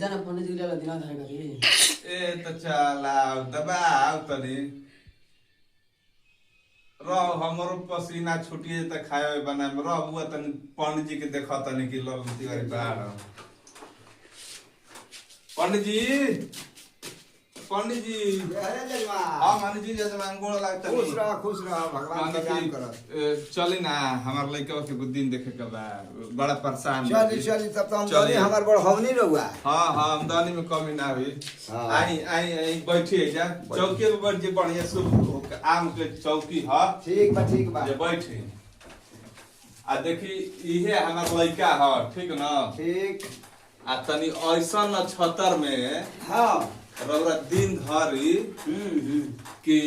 जाना पंडित जी ला दिना धागा रे ए तो चला दबाव तनी रह हमरो पसीना छुटिए त खाए बना में रह बुआ तनी पंडित जी के देखा तनी कि ललन तिवारी बाहर पंडित जी अरे जजमान हाँ मान जी जजमान गोड़ लागता खुश रह भगवान के काम कर चली ना हमार लइका के दिन देखे के बा बड़ा परेशान चली तब तो हम चली हमार बड़ हवनी रहुआ हाँ आमदनी में कमी ना हुई आई बैठिए जा चौकी पे बैठ जे बढ़िया शुभ आम के चौकी है ठीक बा जे बैठे आ देखी इहे हमार लइका है ठीक ना ठीक आ तनी ऐसा नक्षत्र में हाँ रौरा दिन धरी कि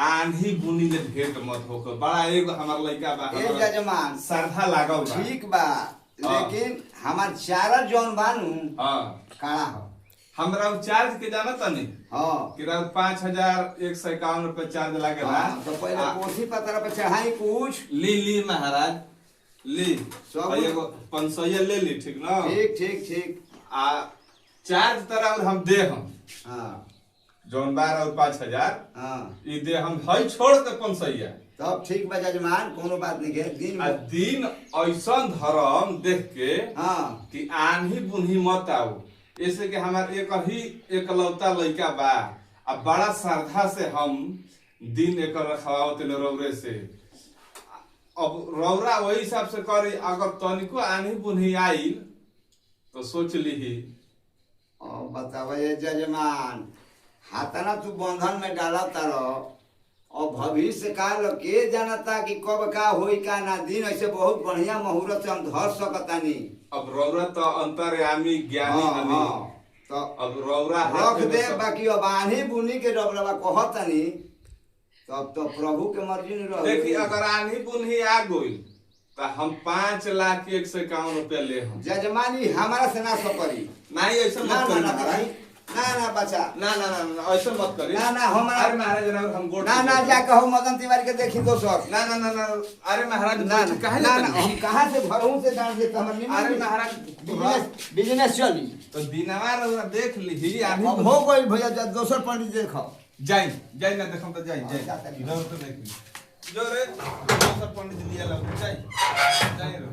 आंधी बुनी ले भेंट मत होकर बड़ा एगो हमार लइका बा ए जजमान श्रद्धा लागल बा ठीक बा लेकिन हमार चारा जौन बानू हां काड़ा हो हमरा चार्ज के जाना तनी हां कि 5151 रुपए चार्ज लागेला तो पहले कोसी पत्र पे चढ़ाई कुछ ली महाराज ली सब एगो 500 ले ली ठीक ना ठीक आ चार्ज तरह और हम दे हम हां जौन 12 और 5000 हां ई दे हम हई छोड़ के 500 तब ठीक बा जजमान कोनो बात नहीं है दिन आ दिन ऐसा धर्म देख के हां कि आंधी बुन्ही मत आओ ऐसे कि हमार एक ही एकलौता लइका बा आ बड़ा श्रद्धा से हम दिन एक रखवाओ तेने रौरे से अब रौरा वही हिसाब से करी अगर तनिको आंधी बुन्ही आई तो सोच ली बतावा ये जजमान हाथना तू बंधन में डाला तारो और भविष्य काल के जानता कि कब का होई का ना दिन ऐसे बहुत बढ़िया मुहूर्त से हम धर सकतानी अब रौरा तो अंतर्यामी ज्ञानी हनी तो अब रौरा रख दे बाकी अब आनी बुनी के डबलवा कहतनी तब तो प्रभु के मर्जी नहीं रह देखी अगर आंधी बुन्ही आ गई तो हम 5,01,51 रुपया ले हम जजमानी हमारा से ना सपरी नहीं ऐसा मत करी महाराज ना बच्चा ना ऐसा मत करी ना हमारा अरे महाराज हम गोड़ ना जा कहो मदन तिवारी के देखी दोसर ना अरे महाराज ना काहे ना हम कहां से घरों से डाल देते हमर अरे महाराज बिजनेस चली तो दिनवा रउरा देख ली आनी अब हो गई भैया जब दोसर पंडित देखो जाई ना देखम तो जाई रउरा तो देख ली जो रे दोसर पंडित लिया ला जाई रो